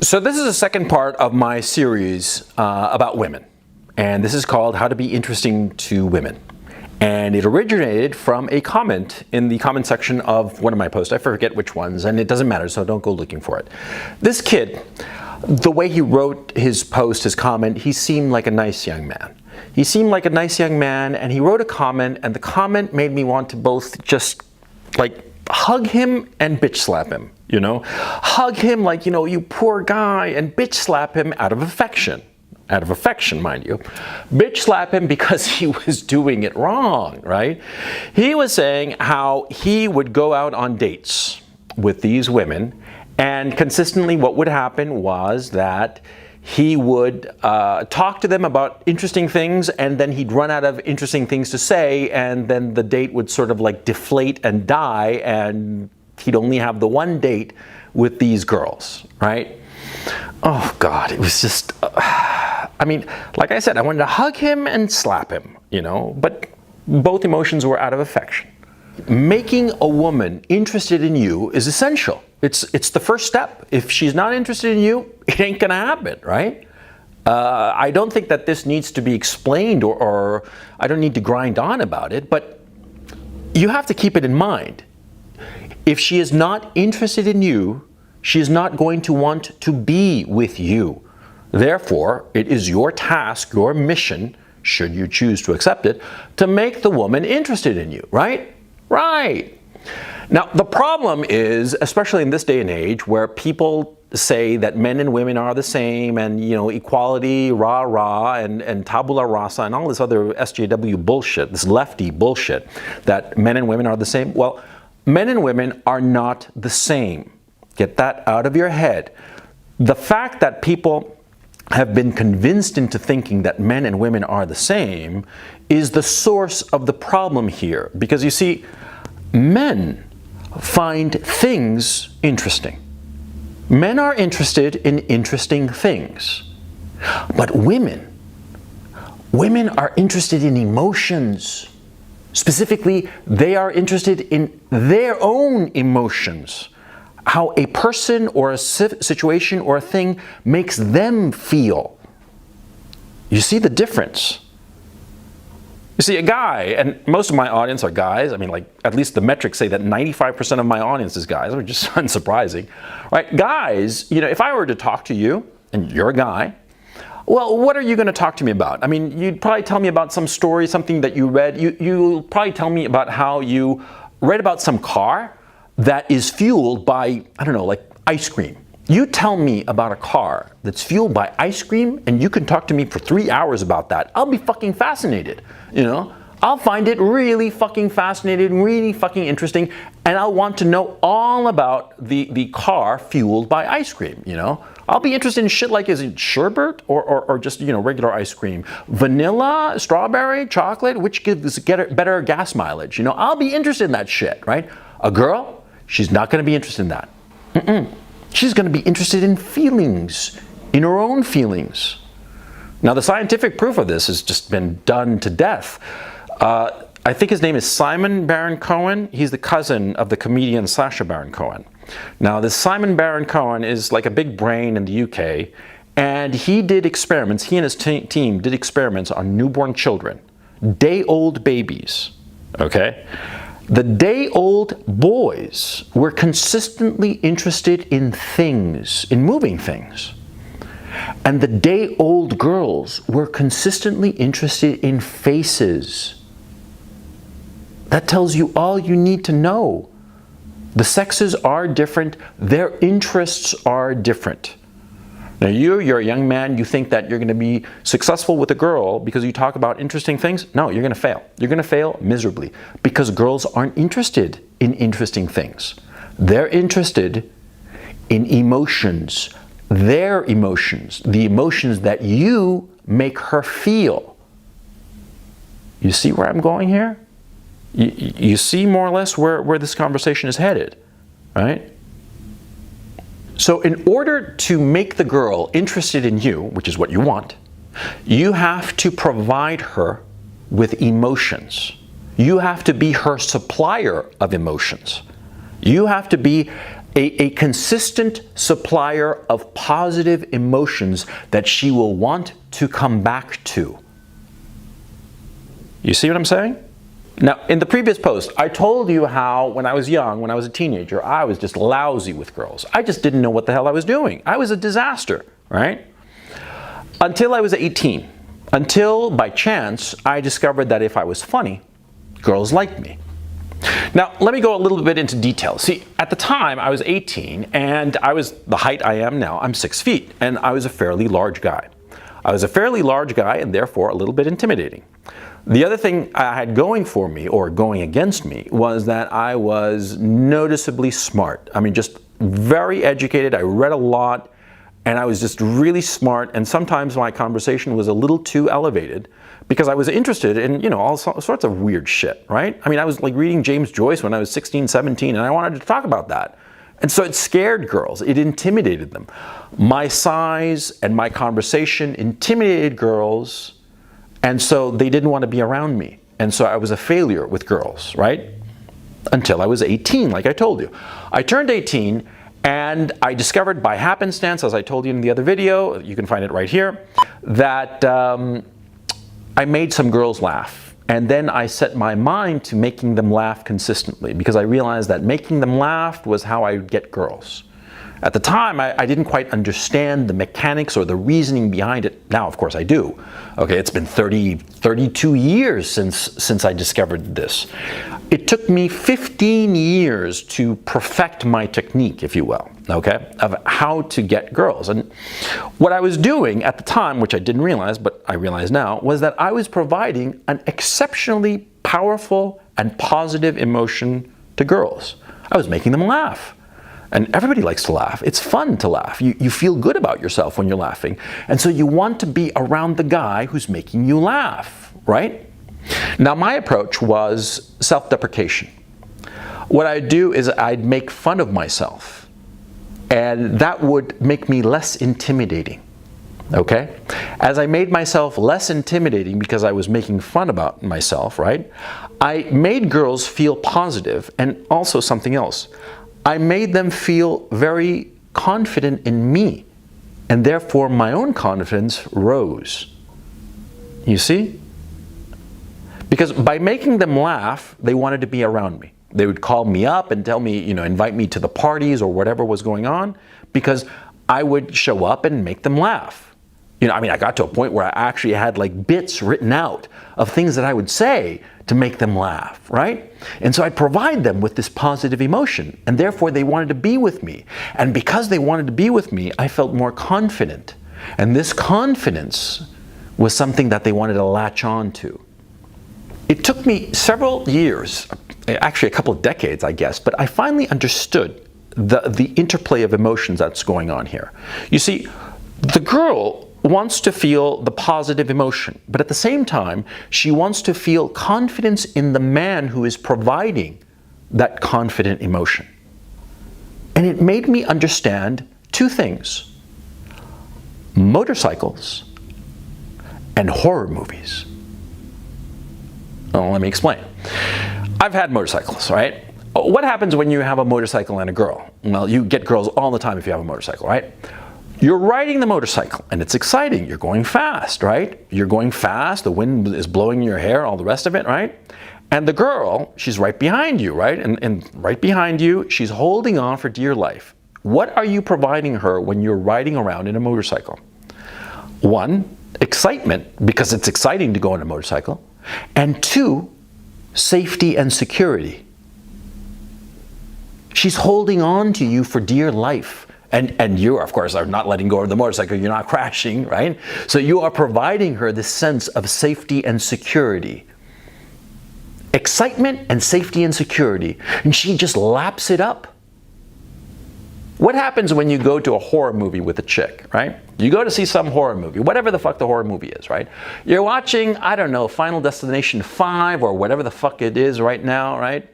So this is the second part of my series about women, and this is called How to Be Interesting to Women. And it originated from a comment in the comment section of one of my posts. I forget which ones, and it doesn't matter, so don't go looking for it. This kid, the way he wrote his post, his comment, he seemed like a nice young man. He seemed like a nice young man, and he wrote a comment, and the comment made me want to both just like hug him and bitch slap him, you know? Hug him like, you know, you poor guy, and bitch slap him out of affection. Out of affection, mind you. Bitch slap him because he was doing it wrong, right? He was saying how he would go out on dates with these women, and consistently what would happen was that he would talk to them about interesting things, and then he'd run out of interesting things to say, and then the date would sort of like deflate and die, and he'd only have the one date with these girls, right? Oh God, it was just, I mean, like I said, I wanted to hug him and slap him, you know, but both emotions were out of affection. Making a woman interested in you is essential. It's the first step. If she's not interested in you, it ain't gonna happen, right? I don't think that this needs to be explained, or I don't need to grind on about it, but you have to keep it in mind. If she is not interested in you, she is not going to want to be with you. Therefore, it is your task, your mission, should you choose to accept it, to make the woman interested in you, right? Right. Now, the problem is, especially in this day and age, where people say that men and women are the same, and, you know, equality, rah-rah, and tabula rasa, and all this other SJW bullshit, this lefty bullshit, that men and women are the same. Well, men and women are not the same. Get that out of your head. The fact that people have been convinced into thinking that men and women are the same is the source of the problem here. Because you see, men find things interesting. Men are interested in interesting things. But women are interested in emotions. Specifically, they are interested in their own emotions. How a person or a situation or a thing makes them feel. You see the difference? You see, a guy, and most of my audience are guys. I mean, like, at least the metrics say that 95% of my audience is guys, which is unsurprising, right? Guys, you know, if I were to talk to you, and you're a guy, well, what are you going to talk to me about? I mean, you'd probably tell me about some story, something that you read. You'll probably tell me about how you read about some car that is fueled by, I don't know, like ice cream. You tell me about a car that's fueled by ice cream, and you can talk to me for 3 hours about that. I'll be fucking fascinated, you know? I'll find it really fucking fascinating, really fucking interesting, and I'll want to know all about the car fueled by ice cream, you know? I'll be interested in shit like, is it sherbet or just, you know, regular ice cream? Vanilla, strawberry, chocolate, which gives better gas mileage? You know, I'll be interested in that shit, right? A girl, she's not going to be interested in that. She's going to be interested in feelings, in her own feelings. Now, the scientific proof of this has just been done to death. I think his name is Simon Baron Cohen. He's the cousin of the comedian Sacha Baron Cohen. Now, this Simon Baron Cohen is like a big brain in the UK, and he did experiments, he and his team did experiments on newborn children, day-old babies, okay? The day-old boys were consistently interested in things, in moving things. And the day-old girls were consistently interested in faces. That tells you all you need to know. The sexes are different, their interests are different. Now you're a young man, you think that you're going to be successful with a girl because you talk about interesting things. No, you're going to fail. You're going to fail miserably because girls aren't interested in interesting things. They're interested in emotions, their emotions, the emotions that you make her feel. You see where I'm going here? You see more or less where this conversation is headed, right? So in order to make the girl interested in you, which is what you want, You have to provide her with emotions. You have to be her supplier of emotions. You have to be a consistent supplier of positive emotions that she will want to come back to. You see what I'm saying? Now, in the previous post, I told you how when I was young, when I was a teenager, I was just lousy with girls. I just didn't know what the hell I was doing. I was a disaster, right? Until I was 18. Until, by chance, I discovered that if I was funny, girls liked me. Now, let me go a little bit into detail. See, at the time, I was 18, and I was the height I am now. I'm 6 feet, and I was a fairly large guy. I was a fairly large guy, and therefore a little bit intimidating. The other thing I had going for me, or going against me, was that I was noticeably smart. I mean, just very educated. I read a lot, and I was just really smart, and sometimes my conversation was a little too elevated because I was interested in, you know, all sorts of weird shit, right? I mean, I was like reading James Joyce when I was 16, 17, and I wanted to talk about that. And so it scared girls. It intimidated them. My size and my conversation intimidated girls, and so they didn't want to be around me. And so I was a failure with girls, right? Until I was 18, like I told you. I turned 18, and I discovered by happenstance, as I told you in the other video, you can find it right here, that I made some girls laugh. And then I set my mind to making them laugh consistently because I realized that making them laugh was how I would get girls. At the time, I didn't quite understand the mechanics or the reasoning behind it. Now, of course, I do. Okay, it's been 32 years since I discovered this. It took me 15 years to perfect my technique, if you will, okay, of how to get girls. And what I was doing at the time, which I didn't realize, but I realize now, was that I was providing an exceptionally powerful and positive emotion to girls. I was making them laugh. And everybody likes to laugh. It's fun to laugh. You feel good about yourself when you're laughing. And so you want to be around the guy who's making you laugh, right? Now, my approach was self-deprecation. What I'd do is I'd make fun of myself. And that would make me less intimidating, okay? As I made myself less intimidating because I was making fun about myself, right? I made girls feel positive, and also something else. I made them feel very confident in me, and therefore my own confidence rose. You see? Because by making them laugh, they wanted to be around me. They would call me up and tell me, you know, invite me to the parties or whatever was going on, because I would show up and make them laugh. You know, I mean, I got to a point where I actually had like bits written out of things that I would say to make them laugh, right? And so I'd provide them with this positive emotion, and therefore they wanted to be with me. And because they wanted to be with me, I felt more confident. And this confidence was something that they wanted to latch on to. It took me several years, actually a couple of decades, I guess, but I finally understood the interplay of emotions that's going on here. You see, the girl wants to feel the positive emotion, but at the same time, she wants to feel confidence in the man who is providing that confident emotion. And it made me understand two things: motorcycles and horror movies. Well, let me explain. I've had motorcycles, right? What happens when you have a motorcycle and a girl? Well, you get girls all the time if you have a motorcycle, right? You're riding the motorcycle, and it's exciting. You're going fast, right? You're going fast, the wind is blowing in your hair, all the rest of it, right? And the girl, she's right behind you, right? And right behind you, she's holding on for dear life. What are you providing her when you're riding around in a motorcycle? One, excitement, because it's exciting to go on a motorcycle. And two, safety and security. She's holding on to you for dear life. And you, of course, are not letting go of the motorcycle. You're not crashing, right? So you are providing her this sense of safety and security. Excitement and safety and security. And she just laps it up. What happens when you go to a horror movie with a chick, right? You go to see some horror movie, whatever the fuck the horror movie is, right? You're watching, I don't know, Final Destination 5 or whatever the fuck it is right now, right?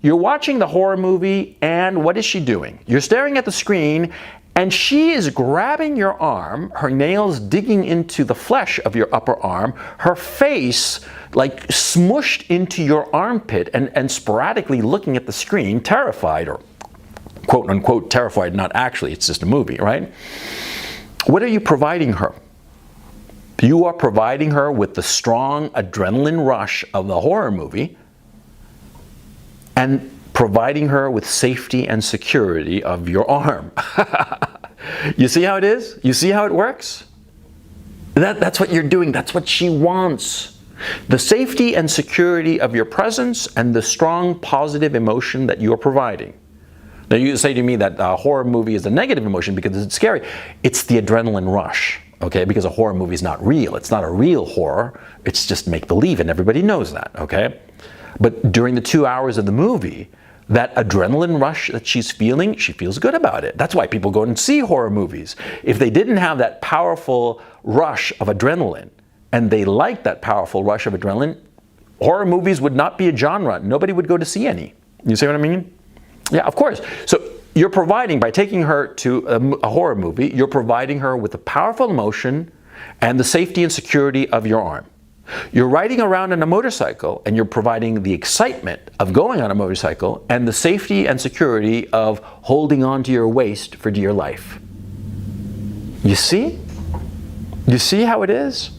You're watching the horror movie, and what is she doing? You're staring at the screen, And she is grabbing your arm, her nails digging into the flesh of your upper arm, her face like smushed into your armpit and sporadically looking at the screen, terrified, or quote unquote terrified, not actually, it's just a movie, right? What are you providing her? You are providing her with the strong adrenaline rush of the horror movie and providing her with safety and security of your arm. You see how it is? You see how it works? That's what you're doing. That's what she wants. The safety and security of your presence and the strong positive emotion that you are providing. Now you say to me that a horror movie is a negative emotion because it's scary. It's the adrenaline rush, okay? Because a horror movie is not real. It's not a real horror. It's just make-believe, and everybody knows that, okay? But during the 2 hours of the movie, that adrenaline rush that she's feeling, she feels good about it. That's why people go and see horror movies. If they didn't have that powerful rush of adrenaline, and they liked that powerful rush of adrenaline, horror movies would not be a genre. Nobody would go to see any. You see what I mean? Yeah, of course. So you're providing, by taking her to a horror movie, you're providing her with the powerful emotion and the safety and security of your arm. You're riding around on a motorcycle and you're providing the excitement of going on a motorcycle and the safety and security of holding on to your waist for dear life. You see? You see how it is?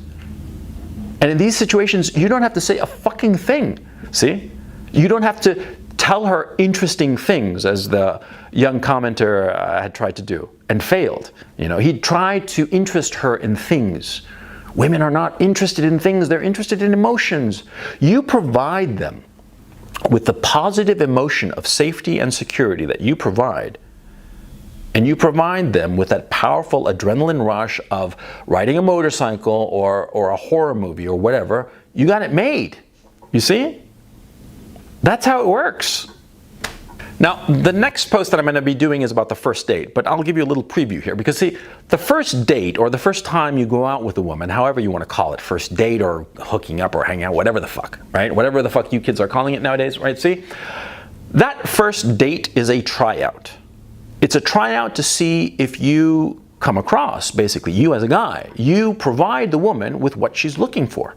And in these situations, you don't have to say a fucking thing. See? You don't have to tell her interesting things, as the young commenter had tried to do and failed. You know, he tried to interest her in things. Women are not interested in things, they're interested in emotions. You provide them with the positive emotion of safety and security that you provide, and you provide them with that powerful adrenaline rush of riding a motorcycle or a horror movie or whatever, you got it made. You see? That's how it works. Now, the next post that I'm going to be doing is about the first date, but I'll give you a little preview here, because see, the first date, or the first time you go out with a woman, however you want to call it, first date or hooking up or hanging out, whatever the fuck, right? Whatever the fuck you kids are calling it nowadays, right? See, that first date is a tryout. It's a tryout to see if you come across, basically, you as a guy. You provide the woman with what she's looking for.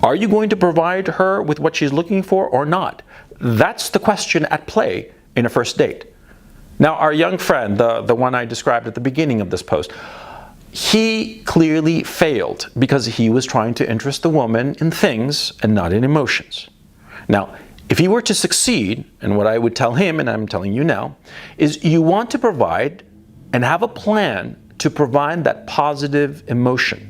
Are you going to provide her with what she's looking for or not? That's the question at play in a first date. Now, our young friend, the one I described at the beginning of this post, he clearly failed because he was trying to interest the woman in things and not in emotions. Now, if he were to succeed, and what I would tell him, and I'm telling you now, is you want to provide and have a plan to provide that positive emotion.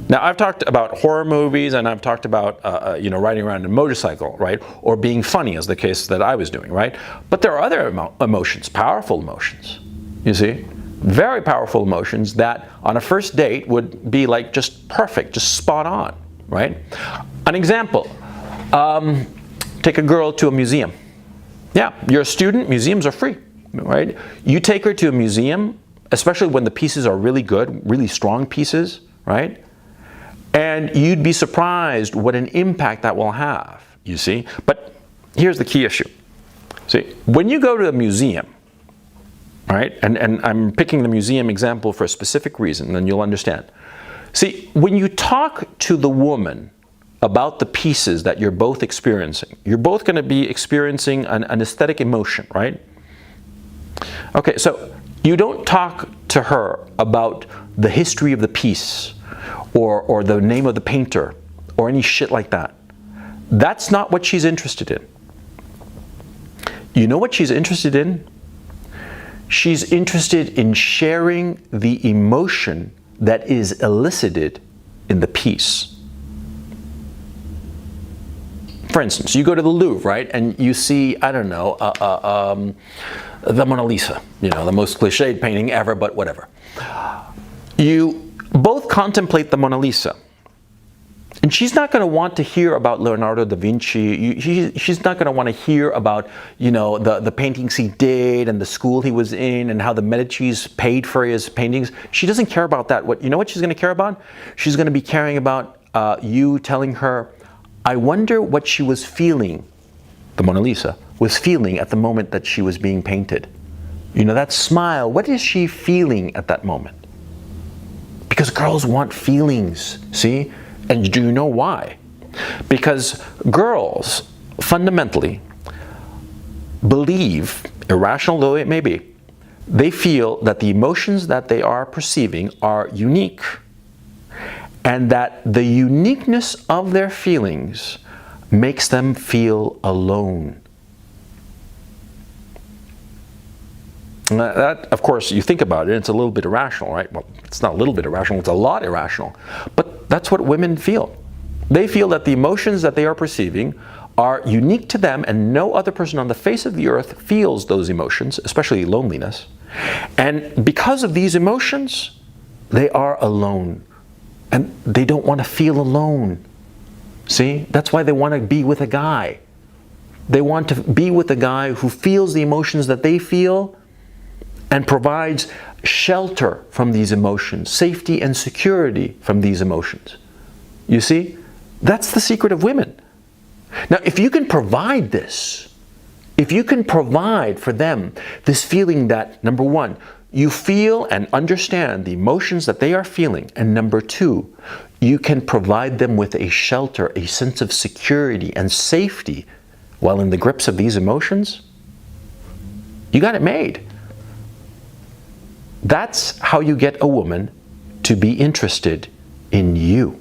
Now, I've talked about horror movies, and I've talked about, riding around in a motorcycle, right? Or being funny, as the case that I was doing, right? But there are other emotions, powerful emotions, you see? Very powerful emotions that on a first date would be like just perfect, just spot on, right? An example, take a girl to a museum. Yeah, you're a student, museums are free, right? You take her to a museum, especially when the pieces are really good, really strong pieces, right? And you'd be surprised what an impact that will have, you see? But here's the key issue. See, when you go to a museum, right, and I'm picking the museum example for a specific reason, then you'll understand. See, when you talk to the woman about the pieces that you're both experiencing, you're both going to be experiencing an aesthetic emotion, right? Okay, so you don't talk to her about the history of the piece, or the name of the painter, or any shit like that. That's not what she's interested in. You know what she's interested in? She's interested in sharing the emotion that is elicited in the piece. For instance, you go to the Louvre, right, and you see, I don't know, the Mona Lisa, you know, the most cliched painting ever, but whatever. You both contemplate the Mona Lisa. And she's not going to want to hear about Leonardo da Vinci. She's not going to want to hear about, you know, the paintings he did and the school he was in and how the Medicis paid for his paintings. She doesn't care about that. You know what she's going to care about? She's going to be caring about you telling her, I wonder what she was feeling, the Mona Lisa, was feeling at the moment that she was being painted. You know, that smile, what is she feeling at that moment? Because girls want feelings, see? And do you know why? Because girls fundamentally believe, irrational though it may be, they feel that the emotions that they are perceiving are unique, and that the uniqueness of their feelings makes them feel alone. That, of course, you think about it, it's a little bit irrational, right? Well, it's not a little bit irrational, it's a lot irrational. But that's what women feel. They feel that the emotions that they are perceiving are unique to them, and no other person on the face of the earth feels those emotions, especially loneliness. And because of these emotions, they are alone. And they don't want to feel alone. See? That's why they want to be with a guy. They want to be with a guy who feels the emotions that they feel and provides shelter from these emotions, safety and security from these emotions. You see? That's the secret of women. Now, if you can provide this, if you can provide for them this feeling that, number one, you feel and understand the emotions that they are feeling, and number two, you can provide them with a shelter, a sense of security and safety while in the grips of these emotions, you got it made. That's how you get a woman to be interested in you.